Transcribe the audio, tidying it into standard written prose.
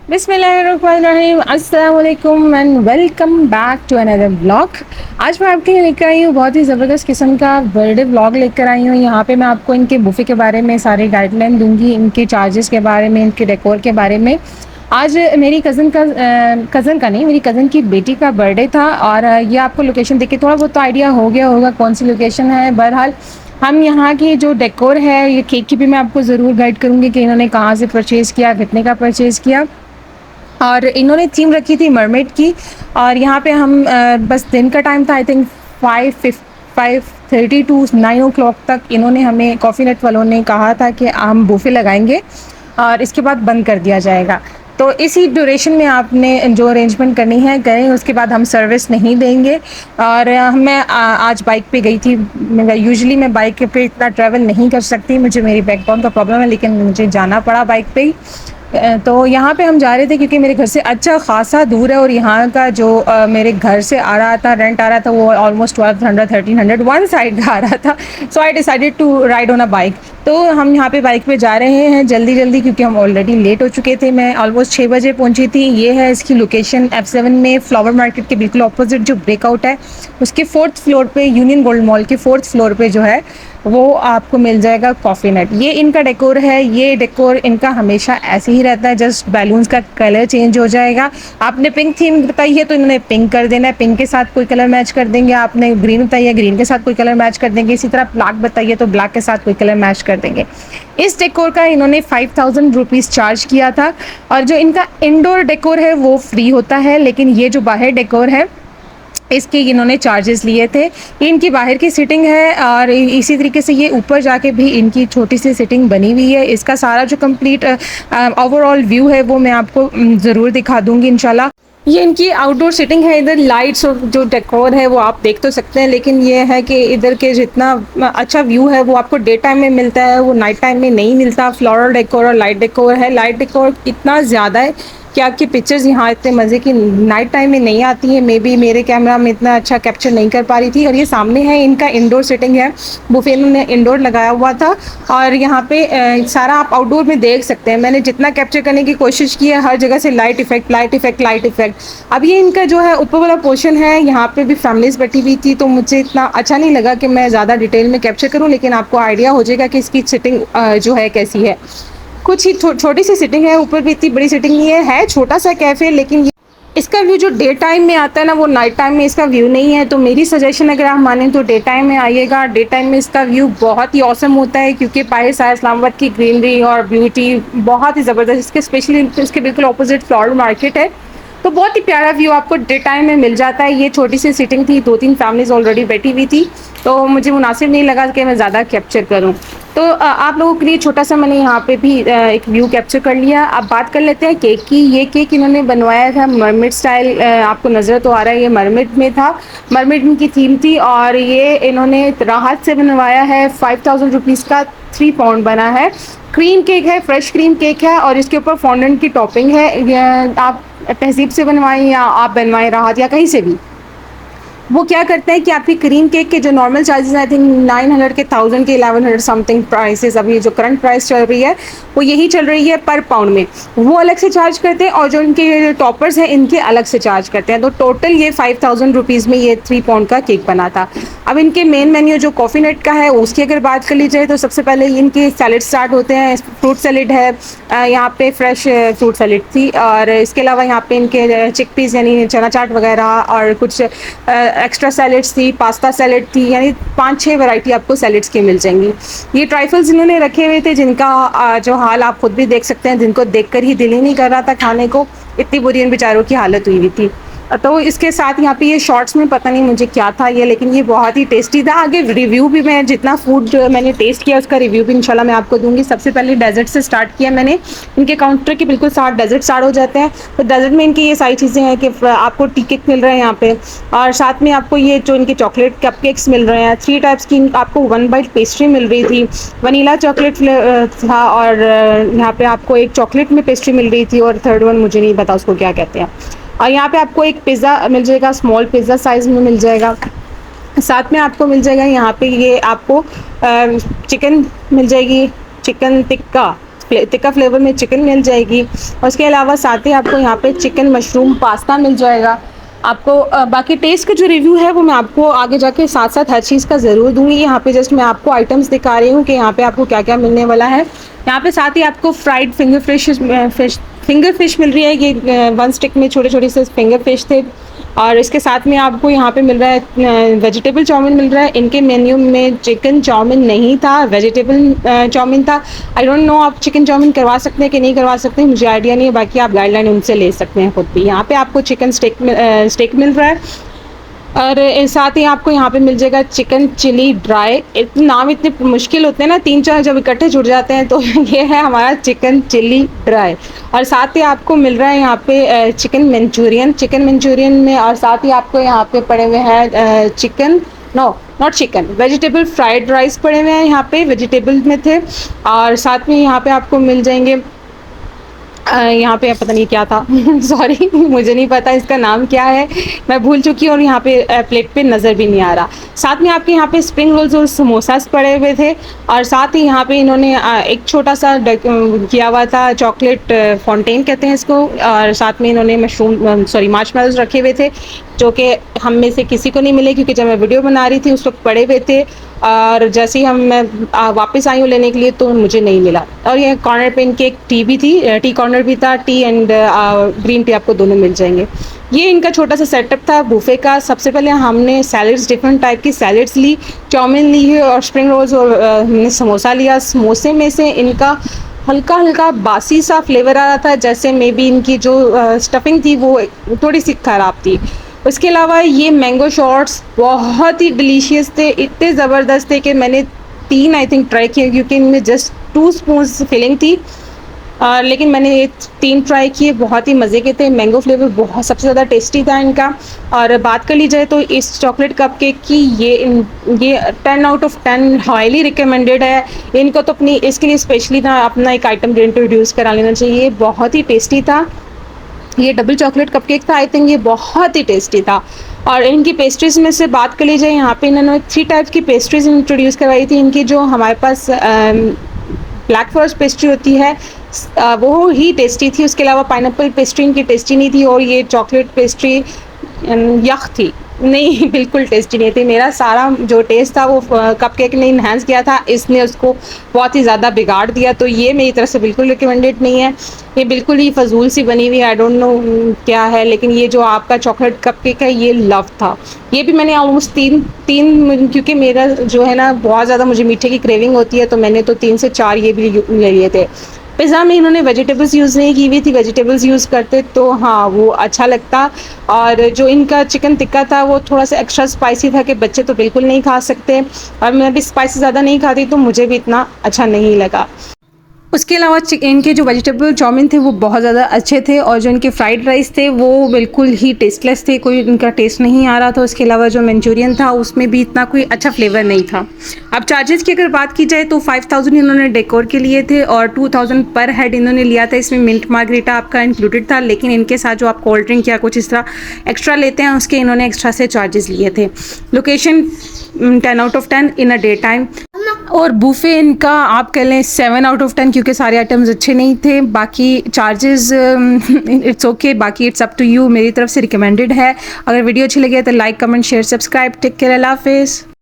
बिस्मिल्लाहिर्रहमानिर्रहीम, अस्सलाम वालेकुम and welcome back to another blog. आज मैं आपके लिए लेकर आई हूँ बहुत ही ज़बरदस्त किस्म का बर्थडे ब्लॉग लेकर आई हूँ। यहाँ पे मैं आपको इनके बुफ़े के बारे में सारी गाइडलाइन दूंगी, इनके चार्जेस के बारे में, इनके डेकोर के बारे में। आज मेरी कज़न का नहीं, मेरी कज़न की बेटी का बर्थडे था और ये आपको लोकेशन देख के थोड़ा बहुत तो आइडिया हो गया होगा कौन सी लोकेशन है। बहरहाल हम यहाँ की जो डेकोर है, ये केक की भी मैं आपको ज़रूर गाइड करूँगी कि इन्होंने कहाँ से परचेज़ किया, कितने का परचेज़ किया। और इन्होंने थीम रखी थी मरमेड की। और यहाँ पे हम बस दिन का टाइम था, आई थिंक 5:30 टू 9 o'clock तक इन्होंने हमें, कॉफ़ी नेट वालों ने कहा था कि हम बुफे लगाएंगे और इसके बाद बंद कर दिया जाएगा। तो इसी ड्यूरेशन में आपने जो अरेंजमेंट करनी है करें, उसके बाद हम सर्विस नहीं देंगे। और मैं आज बाइक पे गई थी। यूजुअली मैं बाइक पे इतना ट्रैवल नहीं कर सकती, मुझे मेरी बैकबोन का प्रॉब्लम है, लेकिन मुझे जाना पड़ा बाइक पे ही। तो यहाँ पे हम जा रहे थे क्योंकि मेरे घर से अच्छा खासा दूर है और यहाँ का जो मेरे घर से आ रहा था, रेंट आ रहा था, वो ऑलमोस्ट 1200-1300 वन साइड का आ रहा था। So I decided to ride on a bike. तो हम यहाँ पे बाइक पे जा रहे हैं जल्दी जल्दी क्योंकि हम ऑलरेडी लेट हो चुके थे। मैं ऑलमोस्ट 6 बजे पहुँची थी। ये है इसकी लोकेशन, F7 में फ्लावर मार्केट के बिल्कुल अपोजिट जो ब्रेकआउट है, उसके 4th फ्लोर पे, यूनियन गोल्ड मॉल के 4th फ्लोर पे जो है वो आपको मिल जाएगा कॉफ़ी नेट। ये इनका डेकोर है। ये डेकोर इनका हमेशा ऐसे ही रहता है, जस्ट बैलून्स का कलर चेंज हो जाएगा। आपने पिंक थीम बताई है तो इन्होंने पिंक कर देना है, पिंक के साथ कोई कलर मैच कर देंगे। आपने ग्रीन बताई है, ग्रीन के साथ कोई कलर मैच कर देंगे। इसी तरह ब्लैक बताइए तो ब्लैक के साथ कोई कलर मैच कर देंगे। इस डेकोर का इन्होंने 5000 रुपीज़ चार्ज किया था। और जो इनका इंडोर डेकोर है वो फ्री होता है, लेकिन ये जो बाहर डेकोर है इसके इन्होंने चार्जेस लिए थे। ये इनकी बाहर की सिटिंग है और इसी तरीके से ये ऊपर जाके भी इनकी छोटी सी सिटिंग बनी हुई है। इसका सारा जो कंप्लीट ओवरऑल व्यू है वो मैं आपको ज़रूर दिखा दूंगी इंशाल्लाह। ये इनकी आउटडोर सिटिंग है। इधर लाइट्स और जो डेकोर है वो आप देख तो सकते हैं, लेकिन ये है कि इधर के जितना अच्छा व्यू है वो आपको डे टाइम में मिलता है, वो नाइट टाइम में नहीं मिलता। फ्लोरल डेकोर और लाइट डेकोर है। लाइट डेकोर इतना ज़्यादा है कि आपकी पिक्चर्स यहाँ इतने मज़े की नाइट टाइम में नहीं आती है। मे बी मेरे कैमरा में इतना अच्छा कैप्चर नहीं कर पा रही थी। और ये सामने है इनका इंडोर सिटिंग है, बुफे इन्होंने इंडोर लगाया हुआ था। और यहाँ पे सारा आप आउटडोर में देख सकते हैं। मैंने जितना कैप्चर करने की कोशिश की है, हर जगह से light effect, light effect, light effect. अब ये इनका जो है ऊपर वाला पोर्शन है, यहाँ पे भी फैमिलीज बैठी हुई थी, तो मुझे इतना अच्छा नहीं लगा कि मैं ज़्यादा डिटेल में कैप्चर करूँ, लेकिन आपको आइडिया हो जाएगा कि इसकी सिटिंग जो है कैसी है। कुछ ही छोटी सी सिटिंग है, ऊपर भी इतनी बड़ी सिटिंग नहीं है छोटा सा कैफ़े। लेकिन इसका व्यू जो डे टाइम में आता है ना, वो नाइट टाइम में इसका व्यू नहीं है। तो मेरी सजेशन अगर आप मानें तो डे टाइम में आइएगा। डे टाइम में इसका व्यू बहुत ही औसम होता है क्योंकि बाहर सारा इस्लामाबाद की ग्रीनरी और ब्यूटी बहुत ही ज़बरदस्त। इसके स्पेशली इसके बिल्कुल अपोजिट फ्लावर मार्केट है, तो बहुत ही प्यारा व्यू आपको डे टाइम में मिल जाता है। ये छोटी सी सिटिंग थी, 2-3 फैमिलीज ऑलरेडी बैठी हुई थी, तो मुझे मुनासिब नहीं लगा कि मैं ज़्यादा कैप्चर करूं। तो आप लोगों के लिए छोटा सा मैंने यहाँ पे भी एक व्यू कैप्चर कर लिया। अब बात कर लेते हैं केक की। ये केक इन्होंने बनवाया था मरमेड स्टाइल, आपको नज़र तो आ रहा है, ये मरमेड में था, मरमेड की थीम थी। और ये इन्होंने राहत से बनवाया है। 5000 रुपीज़ का 3 पाउंड बना है। क्रीम केक है, फ्रेश क्रीम केक है और इसके ऊपर फॉन्डेंट की टॉपिंग है। आप तहजीब से बनवाएं या आप बनवाएं राहत या कहीं से भी, वो क्या करते हैं कि आपकी क्रीम केक के जो नॉर्मल चार्जेस आई थिंक 900 के 1000 के 1100 समथिंग प्राइसेस, अभी जो करंट प्राइस चल रही है वो यही चल रही है पर पाउंड में, वो अलग से चार्ज करते हैं। और जो इनके टॉपर्स हैं इनके अलग से चार्ज करते हैं। तो टोटल ये 5000 रुपीज़ में ये 3 पाउंड का केक बना था। अब इनके मेन मेन्यू जो कॉफ़ी नेट का है उसकी अगर बात कर ली जाए तो सबसे पहले इनके सैलेड स्टार्ट होते हैं। फ्रूट सैलेड है, यहाँ पे फ्रेश फ्रूट सैलेड थी। और इसके अलावा यहाँ पे इनके चिकपीस यानी चना चाट वगैरह और कुछ एक्स्ट्रा सैलेड्स थी, पास्ता सैलेड थी, यानी 5-6 वैरायटी आपको सैलेड्स की मिल जाएंगी। ये ट्राइफल्स इन्होंने रखे हुए थे जिनका जो हाल आप खुद भी देख सकते हैं, जिनको देखकर ही दिल ही नहीं कर रहा था खाने को, इतनी बुरी इन बेचारों की हालत हुई थी। तो इसके साथ यहाँ पे ये शॉर्ट्स में पता नहीं मुझे क्या था ये, लेकिन ये बहुत ही टेस्टी था। आगे रिव्यू भी, मैं जितना फूड मैंने टेस्ट किया उसका रिव्यू भी इंशाल्लाह मैं आपको दूंगी। सबसे पहले डेजर्ट से स्टार्ट किया मैंने। इनके काउंटर के बिल्कुल साथ डेजर्ट स्टार्ट हो जाते हैं। तो डेजर्ट में इनकी ये सारी चीज़ें हैं कि आपको टी केक मिल रहे हैं यहाँ पे, और साथ में आपको ये जो इनके चॉकलेट कप केक्स मिल रहे हैं। 3 टाइप्स की आपको 1 बाइट पेस्ट्री मिल रही थी, वनीला चॉकलेट था, और यहाँ पे आपको एक चॉकलेट में पेस्ट्री मिल रही थी, और थर्ड वन मुझे नहीं पता उसको क्या कहते हैं। और यहाँ पे आपको एक पिज़्ज़ा मिल जाएगा, स्मॉल पिज़्ज़ा साइज़ में मिल जाएगा। साथ में आपको मिल जाएगा यहाँ पे ये आपको चिकन मिल जाएगी, चिकन टिक्का तिक्का फ्लेवर में चिकन मिल जाएगी। और उसके अलावा साथ ही आपको यहाँ पे चिकन मशरूम पास्ता मिल जाएगा। आपको बाकी टेस्ट का जो रिव्यू है वो मैं आपको आगे जाके साथ साथ हर चीज़ का ज़रूर दूँगी। यहाँ पे जस्ट मैं आपको आइटम्स दिखा रही हूँ कि यहाँ पे आपको क्या क्या मिलने वाला है। यहाँ पे साथ ही आपको फ्राइड फिंगर फिश मिल रही है। ये वन स्टिक में छोटे छोटे से फिंगर फिश थे। और इसके साथ में आपको यहाँ पे मिल रहा है वेजिटेबल चाउमीन मिल रहा है। इनके मेन्यू में चिकन चाउमीन नहीं था, वेजिटेबल चाउमीन था। आई डोंट नो आप चिकन चाउमीन करवा सकते हैं कि नहीं करवा सकते हैं, मुझे आइडिया नहीं है। बाकी आप गाइडलाइन उनसे ले सकते हैं खुद भी। यहाँ पे आपको चिकन स्टेक मिल रहा है। और साथ ही आपको यहाँ पे मिल जाएगा चिकन चिली ड्राई। नाम इतने मुश्किल होते हैं ना, 3-4 जब इकट्ठे जुड़ जाते हैं तो ये है हमारा चिकन चिली ड्राई। और साथ ही आपको मिल रहा है यहाँ पे चिकन मंचूरियन में। और साथ ही आपको यहाँ पे पड़े हुए हैं chicken not chicken vegetable fried rice पड़े हुए हैं। यहाँ पे वेजिटेबल में थे। और साथ में यहाँ पे आपको मिल जाएंगे यहाँ पे पता नहीं क्या था सॉरी मुझे नहीं पता इसका नाम क्या है, मैं भूल चुकी हूँ। और यहाँ पे प्लेट पे नज़र भी नहीं आ रहा। साथ में आपके यहाँ पे स्प्रिंग रोल्स और समोसास पड़े हुए थे। और साथ ही यहाँ पे इन्होंने एक छोटा सा किया हुआ था, चॉकलेट फाउंटेन कहते हैं इसको। और साथ में इन्होंने मार्शमेलोज रखे हुए थे, जो कि हम में से किसी को नहीं मिले क्योंकि जब मैं वीडियो बना रही थी उस वक्त पड़े हुए थे। और जैसे ही मैं वापस आई हूँ लेने के लिए तो मुझे नहीं मिला। और ये कॉर्नर पे इनकी एक टी भी थी, टी कॉर्नर भी था। टी एंड ग्रीन टी आपको दोनों मिल जाएंगे। ये इनका छोटा सा सेटअप था बूफे का। सबसे पहले हमने सैलड्स, डिफरेंट टाइप की सैलड्स ली, चाउमीन ली है और स्प्रिंग रोल्स और हमने समोसा लिया। समोसे में से इनका हल्का हल्का बासी सा फ्लेवर आ रहा था, जैसे मे बी इनकी जो स्टफिंग थी वो थोड़ी सी ख़राब थी। उसके अलावा ये मैंगो शॉट्स बहुत ही डिलीशियस थे, इतने ज़बरदस्त थे कि मैंने 3 आई थिंक ट्राई किए क्योंकि इनमें जस्ट 2 स्पून्स फिलिंग थी। लेकिन मैंने ये 3 ट्राई किए, बहुत ही मज़े के थे। मैंगो फ्लेवर बहुत सबसे ज़्यादा टेस्टी था इनका। और बात कर ली जाए तो इस चॉकलेट कपकेक की ये 10 आउट ऑफ 10 हाईली रिकमेंडेड है। इनको तो इसके लिए स्पेशली ना अपना एक आइटम इंट्रोड्यूस करा लेना चाहिए। बहुत ही टेस्टी था। ये डबल चॉकलेट कपकेक था, आई थिंक ये बहुत ही टेस्टी था। और इनकी पेस्ट्रीज़ में से बात कर ली जाए, यहाँ पे इन्होंने 3 टाइप की पेस्ट्रीज़ इंट्रोड्यूस करवाई थी। इनकी जो हमारे पास ब्लैक फॉरेस्ट पेस्ट्री होती है वो ही टेस्टी थी। उसके अलावा पाइनएप्पल पेस्ट्री इनकी टेस्टी नहीं थी। और ये चॉकलेट पेस्ट्री यख थी, नहीं बिल्कुल टेस्टी नहीं थी। मेरा सारा जो टेस्ट था वो कपकेक ने इन्हांस किया था, इसने उसको बहुत ही ज़्यादा बिगाड़ दिया। तो ये मेरी तरफ से बिल्कुल रिकमेंडेड नहीं है। ये बिल्कुल ही फजूल सी बनी हुई है, आई डोंट नो क्या है। लेकिन ये जो आपका चॉकलेट कपकेक है ये लव था। ये भी मैंने ऑलमोस्ट तीन क्योंकि मेरा जो है ना बहुत ज़्यादा मुझे मीठे की क्रेविंग होती है, तो मैंने तो 3 से 4 ये भी ले लिए थे। पिज़्ज़ा में इन्होंने वेजिटेबल्स यूज़ नहीं की हुई थी, वेजिटेबल्स यूज़ करते तो हाँ वो अच्छा लगता। और जो इनका चिकन टिक्का था वो थोड़ा सा एक्स्ट्रा स्पाइसी था कि बच्चे तो बिल्कुल नहीं खा सकते। और मैं भी स्पाइसी ज़्यादा नहीं खाती तो मुझे भी इतना अच्छा नहीं लगा। उसके अलावा इनके जो वेजिटेबल चाउमीन थे वो बहुत ज़्यादा अच्छे थे। और जो इनके फ्राइड राइस थे वो बिल्कुल ही टेस्टलेस थे, कोई इनका टेस्ट नहीं आ रहा था। उसके अलावा जो मंचूरियन था उसमें भी इतना कोई अच्छा फ्लेवर नहीं था। अब चार्जेस की अगर बात की जाए तो 5000 इन्होंने डेकोर के लिए थे और 2000 पर हेड इन्होंने लिया था। इसमें मिंट मार्गरीटा आपका इंक्लूडेड था, लेकिन इनके साथ जो आप कोल्ड ड्रिंक या कुछ इस तरह एक्स्ट्रा लेते हैं उसके इन्होंने एक्स्ट्रा से चार्जेस लिए थे। Location 10 out of 10 in a day time. और बूफे इनका आप कह लें 7 आउट ऑफ 10 क्योंकि सारे आइटम्स अच्छे नहीं थे। बाकी चार्जेस इट्स ओके, बाकी इट्स अप टू यू। मेरी तरफ से रिकमेंडेड है। अगर वीडियो अच्छी लगे तो like comment share subscribe. Take care, अल्लाह हाफिज़।